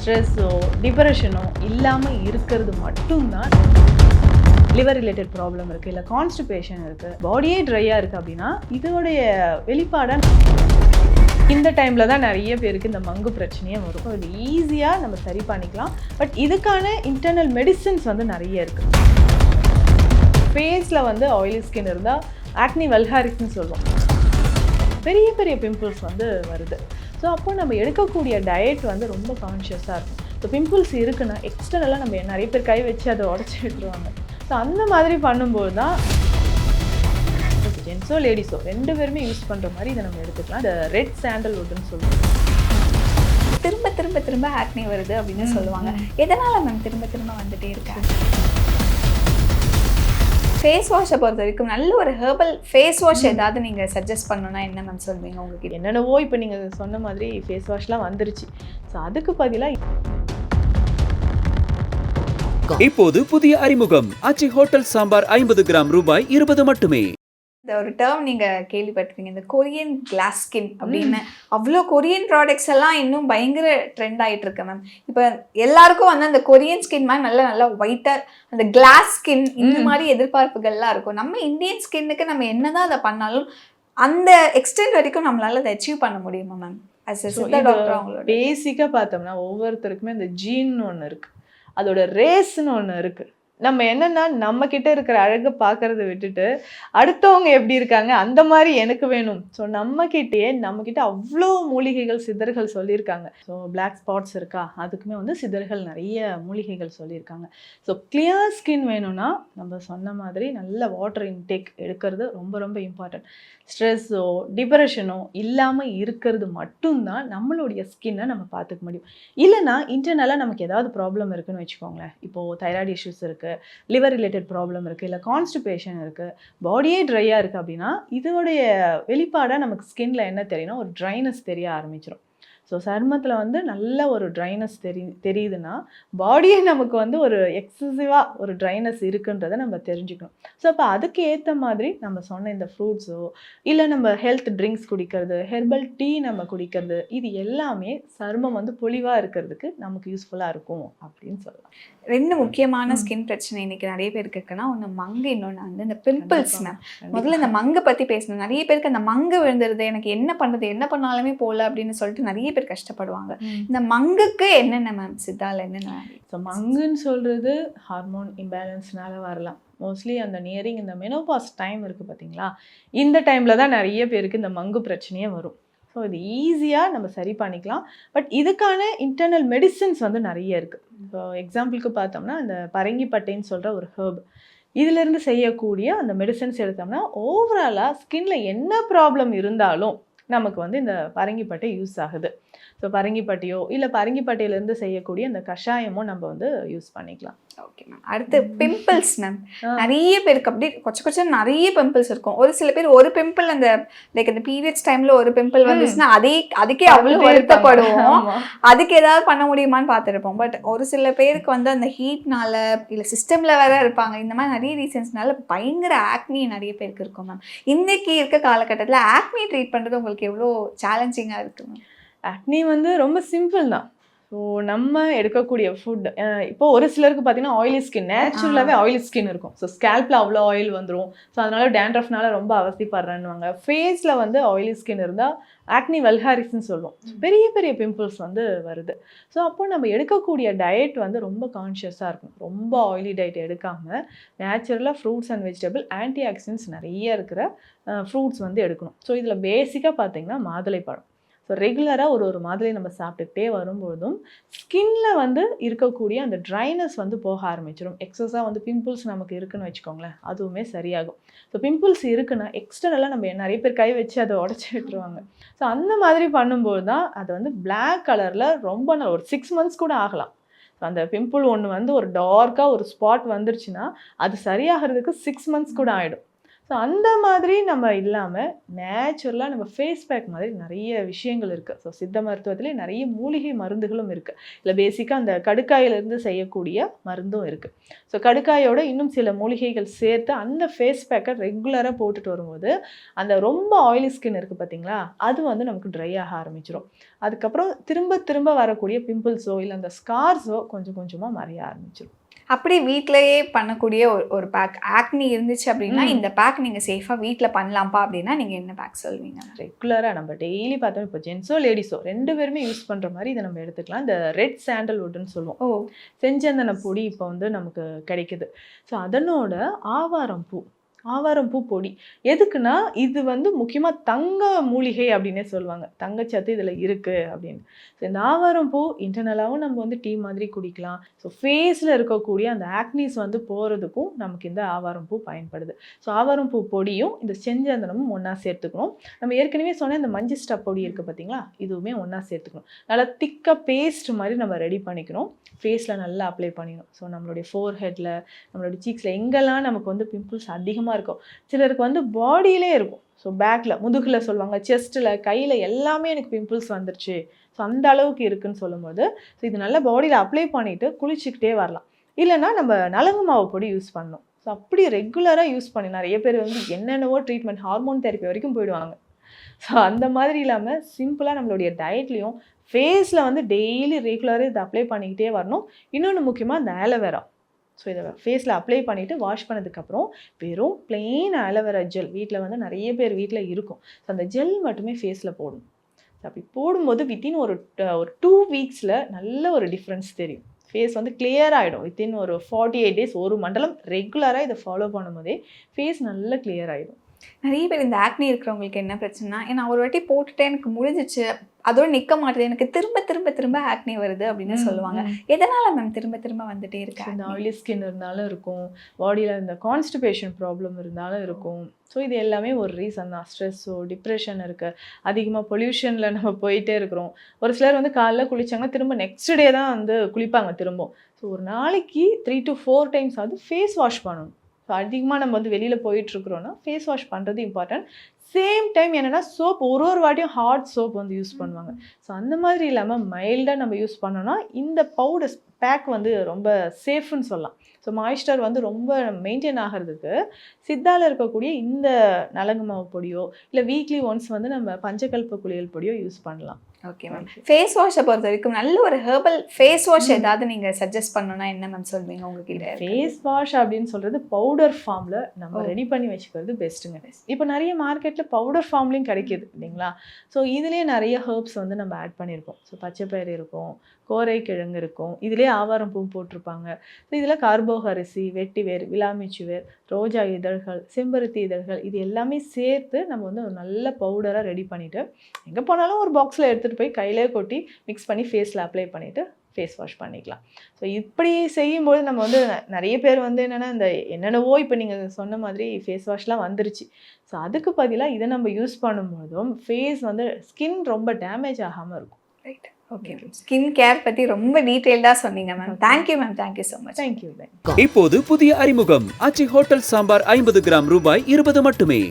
ஸ்ட்ரெஸ்ஸோ டிப்ரெஷனோ இல்லாமல் இருக்கிறது மட்டும்தான் லிவர் ரிலேட்டட் ப்ராப்ளம் இருக்குது, இல்லை கான்ஸ்டிபேஷன் இருக்குது, பாடியே ட்ரையாக இருக்குது அப்படின்னா இதோடைய வெளிப்பாடாக இந்த டைமில் தான் நிறைய பேருக்கு இந்த மங்கு பிரச்சனையே வரும். இது ஈஸியாக நம்ம சரி பண்ணிக்கலாம். பட் இதுக்கான இன்டர்னல் மெடிசின்ஸ் வந்து நிறைய இருக்குது. ஃபேஸில் வந்து ஆயிலி ஸ்கின் இருந்தால் ஆக்னி வல்ஹாரிஸ்ன்னு சொல்லுவோம். பெரிய பெரிய பிம்பிள்ஸ் வந்து வருது. ஸோ அப்போ நம்ம எடுக்கக்கூடிய டயட் வந்து ரொம்ப கான்ஷியஸாக இருக்கும். ஸோ பிம்பிள்ஸ் இருக்குன்னா எக்ஸ்டர்னலாக நம்ம நிறைய பேர் கை வச்சு அதை உடச்சி விட்டுருவாங்க. ஸோ அந்த மாதிரி பண்ணும்போது தான் ஜென்ஸோ லேடிஸோ ரெண்டு பேருமே யூஸ் பண்ணுற மாதிரி இதை நம்ம எடுத்துக்கலாம். இந்த ரெட் சாண்டல்வுட்னு சொல்லுவோம். திரும்ப திரும்ப திரும்ப ஆக்னி வருது அப்படின்னு சொல்லுவாங்க. எதனால் மேம் திரும்ப திரும்ப வந்துட்டே இருக்காங்க? ஃபேஸ் வாஷை பொறுத்த வரைக்கும் நல்ல ஒரு ஹெர்பல் ஃபேஸ் வாஷ் ஏதாவது நீங்கள் சஜஸ்ட் பண்ணணும்னா என்ன மேம் சொல்வீங்க? உங்களுக்கு என்னென்னவோ இப்போ நீங்கள் சொன்ன மாதிரி ஃபேஸ் வாஷ்லாம் வந்துருச்சு. ஸோ அதுக்கு பதிலாக இப்போது புதிய அறிமுகம் ஆச்சி ஹோட்டல் சாம்பார் 50 கிராம் ரூபாய் 20 மட்டுமே. இந்த ஒரு டேர்ம் நீங்கள் கேள்விப்பட்டிருப்பீங்க, இந்த கொரியன் கிளாஸ் ஸ்கின் அப்படின்னு. அவ்வளோ கொரியன் ப்ராடக்ட்ஸ் எல்லாம் இன்னும் பயங்கர ட்ரெண்ட் ஆகிட்டு இருக்கு மேம். இப்போ எல்லாருக்கும் வந்து அந்த கொரியன் ஸ்கின் மாதிரி நல்லா ஒயிட்டாக அந்த கிளாஸ் ஸ்கின் இந்த மாதிரி எதிர்பார்ப்புகள்லாம் இருக்கும். நம்ம இந்தியன் ஸ்கின்னுக்கு நம்ம என்னதான் அதை பண்ணாலும் அந்த எக்ஸ்டென்ட் வரைக்கும் நம்மளால அதை அச்சீவ் பண்ண முடியுமா ma'am? As a Siddha doctor அவங்களோட பேசிக்காக பார்த்தோம்னா ஒவ்வொருத்தருக்குமே இந்த ஜீன் ஒன்று இருக்குது, அதோட ரேஸ்ன்னு ஒன்று இருக்குது. நம்ம என்னன்னா நம்ம கிட்ட இருக்கிற அழகை பார்க்கறத விட்டுட்டு அடுத்தவங்க எப்படி இருக்காங்க அந்த மாதிரி எனக்கு வேணும். ஸோ நம்ம கிட்ட அவ்வளோ மூலிகைகள் சித்தர்கள் சொல்லியிருக்காங்க. ஸோ பிளாக் ஸ்பாட்ஸ் இருக்கா, அதுக்குமே வந்து சித்தர்கள் நிறைய மூலிகைகள் சொல்லியிருக்காங்க. ஸோ கிளியர் ஸ்கின் வேணும்னா நம்ம சொன்ன மாதிரி நல்ல வாட்டர் இன்டேக் எடுக்கிறது ரொம்ப ரொம்ப இம்பார்ட்டன்ட். ஸ்ட்ரெஸ்ஸோ டிப்ரெஷனோ இல்லாமல் இருக்கிறது மட்டும்தான் நம்மளுடைய ஸ்கின்னை நம்ம பார்த்துக்க முடியும். இல்லைனா இன்டர்னலாக நமக்கு ஏதாவது ப்ராப்ளம் இருக்குன்னு வச்சுக்கோங்களேன். இப்போது தைராய்டு இஷ்யூஸ் இருக்குது, லிவர் ரிலேட்டட் ப்ராப்ளம் இருக்குது, இல்லை கான்ஸ்டிபேஷன் இருக்குது, பாடியே ட்ரையாக இருக்குது அப்படின்னா இதோடைய வெளிப்பாடாக நமக்கு ஸ்கின்ல என்ன தெரியும்னா ஒரு ட்ரைனஸ் தெரிய ஆரம்பிச்சிடும். ஸோ சருமத்தில் வந்து நல்ல ஒரு ட்ரைனஸ் தெரியுதுன்னா பாடியே நமக்கு வந்து ஒரு எக்ஸசிவாக ஒரு ட்ரைனஸ் இருக்குன்றதை நம்ம தெரிஞ்சுக்கணும். ஸோ அப்போ அதுக்கு ஏற்ற மாதிரி நம்ம சொன்ன இந்த ஃப்ரூட்ஸோ இல்லை நம்ம ஹெல்த் ட்ரிங்க்ஸ் குடிக்கிறது, ஹெர்பல் டீ நம்ம குடிக்கிறது, இது எல்லாமே சருமம் வந்து பொலிவாக இருக்கிறதுக்கு நமக்கு யூஸ்ஃபுல்லாக இருக்கும் அப்படின்னு சொல்லலாம். ரெண்டு முக்கியமான ஸ்கின் பிரச்சனை இன்னைக்கு நிறைய பேருக்கு இருக்குன்னா, ஒன்று மங்கு, இன்னொன்று வந்து இந்த பிம்பிள்ஸ் மேம். முதல்ல இந்த மங்கை பற்றி பேசணும். நிறைய பேருக்கு அந்த மங்கு விழுந்துருது, எனக்கு என்ன பண்ணுறது, என்ன பண்ணாலுமே போகல அப்படின்னு சொல்லிட்டு நிறைய பேர் கஷ்டப்படுவாங்க. இந்த மங்குக்கு என்னென்ன மேம் சித்தால என்னென்ன? ஸோ மங்குன்னு சொல்கிறது ஹார்மோன் இம்பேலன்ஸ்னால வரலாம். மோஸ்ட்லி அந்த நியரிங் இந்த மெனோபாஸ் டைம் இருக்குது பார்த்தீங்களா, இந்த டைமில் தான் நிறைய பேருக்கு இந்த மங்கு பிரச்சனையே வரும். ஸோ இது ஈஸியாக நம்ம சரி பண்ணிக்கலாம். பட் இதுக்கான இன்டர்னல் மெடிசின்ஸ் வந்து நிறைய இருக்குது. இப்போ எக்ஸாம்பிளுக்கு பார்த்தோம்னா இந்த பரங்கிப்பட்டைன்னு சொல்கிற ஒரு ஹெர்ப், இதிலேருந்து செய்யக்கூடிய அந்த மெடிசன்ஸ் எடுத்தோம்னா ஓவராலாக ஸ்கின்ல என்ன ப்ராப்ளம் இருந்தாலும் நமக்கு வந்து இந்த பரங்கிப்பட்டை யூஸ் ஆகுது. ஸோ பரங்கிப்பட்டையோ இல்லை பரங்கிப்பட்டையிலேருந்து செய்யக்கூடிய அந்த கஷாயமோ நம்ம வந்து யூஸ் பண்ணிக்கலாம். Okay ma'am. அடுத்து பிம்பிள்ஸ் மேம். நிறைய பேருக்கு அப்படி கொச்சம் நிறைய பிம்பிள்ஸ் இருக்கும். ஒரு சில பேர் ஒரு பிம்பிள் அந்த லைக் அந்த பீரியட்ஸ் டைம்ல ஒரு பிம்பிள் வந்துச்சுன்னா அதுக்கே அவ்வளோ வருத்தப்படுவோம். அதுக்கு ஏதாவது பண்ண முடியுமான்னு பார்த்துருப்போம். பட் ஒரு சில பேருக்கு வந்து அந்த ஹீட்னால இல்லை சிஸ்டம்ல வேற இருப்பாங்க, இந்த மாதிரி நிறைய ரீசன்ஸ்னால பயங்கர ஆக்னி நிறைய பேருக்கு இருக்கும் மேம். இன்னைக்கு இருக்க காலகட்டத்தில் ஆக்னி ட்ரீட் பண்ணுறது உங்களுக்கு எவ்வளோ சேலஞ்சிங்காக இருக்கு மேம்? ஆக்னி வந்து ரொம்ப சிம்பிள் தான். ஸோ நம்ம எடுக்கக்கூடிய ஃபுட், இப்போ ஒரு சிலருக்கு பார்த்தீங்கன்னா ஆயிலி ஸ்கின், நேச்சுரலாகவே ஆயிலி ஸ்கின் இருக்கும். ஸோ ஸ்கேல்பில் அவ்வளோ ஆயில் வந்துடும். ஸோ அதனால டேண்ட்ரஃப்னால ரொம்ப அவசியப்படுறேன்னுவாங்க. ஃபேஸில் வந்து ஆயிலி ஸ்கின் இருந்தால் ஆக்னி வல்ஹாரிஸ்ன்னு சொல்லுவோம். பெரிய பெரிய பிம்பிள்ஸ் வந்து வருது. ஸோ அப்போ நம்ம எடுக்கக்கூடிய டயட் வந்து ரொம்ப கான்ஷியஸாக இருக்கும். ரொம்ப ஆயிலி டயட் எடுக்காமல் நேச்சுரலாக fruits and vegetable, anti oxidants நிறைய இருக்கிற ஃப்ரூட்ஸ் வந்து எடுக்கணும். ஸோ இதில் பேசிக்காக பார்த்தீங்கன்னா மாதுளைப்பழம். ஸோ ரெகுலராக ஒரு மாதுளை நம்ம சாப்பிட்டுக்கிட்டே வரும்போதும் ஸ்கின்ல வந்து இருக்கக்கூடிய அந்த ட்ரைனஸ் வந்து போக ஆரம்பிச்சிடும். எக்ஸஸாக வந்து பிம்பிள்ஸ் நமக்கு இருக்குன்னு வச்சுக்கோங்களேன், அதுவுமே சரியாகும். ஸோ பிம்பிள்ஸ் இருக்குன்னா எக்ஸ்டர்னலாக நம்ம நிறைய பேர் கை வச்சு அதை உடச்சி விட்டுருவாங்க. ஸோ அந்த மாதிரி பண்ணும்போது தான் அது வந்து பிளாக் கலரில் ரொம்ப நாள் ஒரு 6 months கூட ஆகலாம். ஸோ அந்த பிம்பிள் ஒன்று வந்து ஒரு டார்க்காக ஒரு ஸ்பாட் வந்துருச்சுன்னா அது சரியாகிறதுக்கு 6 months கூட ஆகிடும். ஸோ அந்த மாதிரி நம்ம இல்லாமல் நேச்சுரலாக நம்ம ஃபேஸ் பேக் மாதிரி நிறைய விஷயங்கள் இருக்குது. ஸோ சித்த மருத்துவத்திலே நிறைய மூலிகை மருந்துகளும் இருக்குது. இல்லை பேசிக்காக அந்த கடுக்காயிலிருந்து செய்யக்கூடிய மருந்தும் இருக்குது. ஸோ கடுக்காயோட இன்னும் சில மூலிகைகள் சேர்த்து அந்த ஃபேஸ் பேக்கை ரெகுலராக போட்டுட்டு வரும்போது அந்த ரொம்ப ஆயிலி ஸ்கின் இருக்குது பார்த்தீங்களா, அது வந்து நமக்கு ட்ரை ஆக ஆரம்பிச்சிடும். அதுக்கப்புறம் திரும்ப திரும்ப வரக்கூடிய பிம்பிள்ஸோ இல்லை அந்த ஸ்கார்ஸோ கொஞ்சம் கொஞ்சமாக மறைய ஆரம்பிச்சிடும். அப்படி வீட்டிலேயே பண்ணக்கூடிய ஒரு பேக் ஆக்னி இருந்துச்சு அப்படின்னா இந்த பேக் நீங்கள் சேஃபாக வீட்டில் பண்ணலாம்ப்பா அப்படின்னா நீங்கள் என்ன பேக் சொல்வீங்க? ரெகுலராக நம்ம டெய்லி பார்த்தோம், இப்போ ஜென்ஸோ லேடிஸோ 2 பேருமே யூஸ் பண்ணுற மாதிரி இதை நம்ம எடுத்துக்கலாம். இந்த ரெட் சாண்டல்வுட்னு சொல்லுவோம். செஞ்சந்தன பொடி இப்போ வந்து நமக்கு கிடைக்குது. ஸோ அதனோட ஆவாரம் பூ பொடி எதுக்குன்னா, இது வந்து முக்கியமாக தங்க மூலிகை அப்படின்னே சொல்லுவாங்க. தங்கச்சத்து இதில் இருக்குது அப்படின்னு. ஸோ இந்த ஆவாரம் பூ இன்டர்னலாகவும் நம்ம வந்து டீ மாதிரி குடிக்கலாம். ஸோ ஃபேஸில் இருக்கக்கூடிய அந்த ஆக்னிஸ் வந்து போகிறதுக்கும் நமக்கு இந்த ஆவாரம் பூ பயன்படுது. ஸோ ஆவாரம் பூ பொடியும் இந்த செஞ்சந்தனமும் ஒன்றா சேர்த்துக்கணும். நம்ம ஏற்கனவே சொன்ன இந்த மஞ்சிஸ்டா பொடி இருக்குது பார்த்தீங்களா, இதுவுமே ஒன்றா சேர்த்துக்கணும். நல்லா திக்காக பேஸ்ட் மாதிரி நம்ம ரெடி பண்ணிக்கணும். ஃபேஸில் நல்லா அப்ளை பண்ணிக்கணும். ஸோ நம்மளுடைய ஃபோர்ஹெட்டில், நம்மளுடைய சீக்ஸில் எங்கெல்லாம் நமக்கு வந்து பிம்பிள்ஸ் அதிகமாக இருக்கும், சிலருக்கு வந்து பாடியிலே இருக்கும். ஸோ பேக்கில், முதுகில் சொல்லுவாங்க, செஸ்ட்டில், கையில் எல்லாமே எனக்கு பிம்பிள்ஸ் வந்துருச்சு, ஸோ அந்த அளவுக்கு இருக்குதுன்னு சொல்லும்போது ஸோ இது நல்லா பாடியில் அப்ளை பண்ணிவிட்டு குளிச்சுக்கிட்டே வரலாம். இல்லைன்னா நம்ம நலங்கு மாவு பொடி யூஸ் பண்ணணும். ஸோ அப்படி ரெகுலராக யூஸ் பண்ணி நிறைய பேர் வந்து என்னென்னவோ ட்ரீட்மெண்ட், ஹார்மோன் தெரப்பி வரைக்கும் போயிடுவாங்க. ஸோ அந்த மாதிரி இல்லாமல் சிம்பிளாக நம்மளுடைய டயட்லேயும் ஃபேஸில் வந்து டெய்லி ரெகுலராக இதை அப்ளை பண்ணிக்கிட்டே வரணும். இன்னொன்று முக்கியமாக இந்த ஆலோவேரா. ஸோ இதை ஃபேஸில் அப்ளை பண்ணிவிட்டு வாஷ் பண்ணதுக்கப்புறம் வெறும் பிளெயின் ஆலோவேரா ஜெல் வீட்டில் வந்து நிறைய பேர் வீட்டில் இருக்கும். ஸோ அந்த ஜெல் மட்டுமே ஃபேஸில் போடணும். ஸோ அப்படி போடும்போது வித்தின் ஒரு 2 வீக்ஸில் நல்ல ஒரு டிஃப்ரென்ஸ் தெரியும். ஃபேஸ் வந்து கிளியர் ஆகிடும். வித்தின் ஒரு 48 டேஸ், ஒரு மண்டலம் ரெகுலராக இதை ஃபாலோ பண்ணும்போதே ஃபேஸ் நல்லா கிளியர் ஆகிடும். நிறைய பேர் இந்த ஆக்னி இருக்கிறவங்களுக்கு என்ன பிரச்சனைனா, ஏன்னா ஒரு வாட்டி போட்டுட்டு எனக்கு முடிஞ்சிச்சு, அதோட நிற்க மாட்டேது, எனக்கு திரும்ப திரும்ப திரும்ப ஆக்னி வருது அப்படின்னு சொல்லுவாங்க. எதனால மேம் திரும்ப திரும்ப வந்துட்டே இருக்கு? இந்த ஆயிலி ஸ்கின் இருந்தாலும் இருக்கும், பாடியில் இந்த கான்ஸ்டிபேஷன் ப்ராப்ளம் இருந்தாலும் இருக்கும். ஸோ இது எல்லாமே ஒரு ரீசன் தான். ஸ்ட்ரெஸ்ஸோ, டிப்ரெஷன் இருக்குது, அதிகமாக பொல்யூஷனில் நம்ம போயிட்டே இருக்கிறோம். ஒரு சிலர் வந்து காலைல குளிச்சாங்கன்னா திரும்ப நெக்ஸ்ட் டே தான் வந்து குளிப்பாங்க திரும்ப. ஸோ ஒரு நாளைக்கு 3 to 4 டைம்ஸ் ஆகுது ஃபேஸ் வாஷ் பண்ணணும். ஸோ அதிகமாக நம்ம வந்து வெளியில் போயிட்டுருக்குறோன்னா ஃபேஸ் வாஷ் பண்ணுறது இம்பார்ட்டன்ட். சேம் டைம் என்னென்னா சோப் ஒரு வாட்டியும் ஹார்ட் சோப் வந்து யூஸ் பண்ணுவாங்க. ஸோ அந்த மாதிரி இல்லாமல் மைல்டாக நம்ம யூஸ் பண்ணோன்னா இந்த பவுடர்ஸ் பேக் வந்து ரொம்ப சேஃப்னு சொல்லலாம். ஸோ மாய்ஸ்டர் வந்து ரொம்ப மெயின்டைன் ஆகிறதுக்கு சித்தாவில் இருக்கக்கூடிய இந்த நலங்கு மாவு பொடியோ இல்லை வீக்லி ஒன்ஸ் வந்து நம்ம பஞ்சகல்ப குளியல் பொடியோ யூஸ் பண்ணலாம். Okay ma'am. ஃபேஸ் வாஷை பொறுத்த வரைக்கும் நல்ல ஒரு ஹெர்பல் ஃபேஸ் வாஷ் ஏதாவது நீங்கள் சஜஸ்ட் பண்ணணும்னா என்ன மேம் சொல்வீங்க உங்ககிட்ட? ஃபேஸ் வாஷ் அப்படின்னு சொல்கிறது பவுடர் ஃபார்மில் நம்ம ரெடி பண்ணி வச்சுக்கிறது பெஸ்ட்டுங்க. இப்போ நிறைய மார்க்கெட்டில் பவுடர் ஃபார்ம்லேயும் கிடைக்கிது இல்லைங்களா. ஸோ இதுலேயே நிறைய ஹெர்ப்ஸ் வந்து நம்ம ஆட் பண்ணியிருக்கோம். ஸோ பச்சைப்பயிறு இருக்கும், கோரைக்கிழங்கு இருக்கும், இதிலே ஆவாரம் பூ போட்டிருப்பாங்க. ஸோ இதில் கார்போக அரிசி, வெட்டிவேர், விளாமிச்சி வேர், ரோஜா இதழ்கள், செம்பருத்தி இதழ்கள், இது எல்லாமே சேர்த்து நம்ம வந்து ஒரு நல்ல பவுடராக ரெடி பண்ணிவிட்டு எங்கே போனாலும் ஒரு பாக்ஸில் எடுத்துகிட்டு போய் கையிலே கொட்டி மிக்ஸ் பண்ணி ஃபேஸில் அப்ளை பண்ணிவிட்டு ஃபேஸ் வாஷ் பண்ணிக்கலாம். ஸோ இப்படி செய்யும்போது நம்ம வந்து நிறைய பேர் வந்து என்னென்னா இந்த என்னென்னவோ இப்போ நீங்கள் சொன்ன மாதிரி ஃபேஸ் வாஷ்லாம் வந்துருச்சு. ஸோ அதுக்கு பதிலாக இதை நம்ம யூஸ் பண்ணும்போதும் ஃபேஸ் வந்து ஸ்கின் ரொம்ப டேமேஜ் ஆகாமல் இருக்கும். ரைட். ஓகே, ஸ்கின் கேர் பற்றி ரொம்ப டீட்டெயில்டாக சொன்னீங்க ma'am. Thank you ma'am. Thank you so much. Thank you. இப்போது புதிய அறிமுகம் ஆச்சி ஹோட்டல் சாம்பார் 50 கிராம் ரூபாய் 20 மட்டுமே.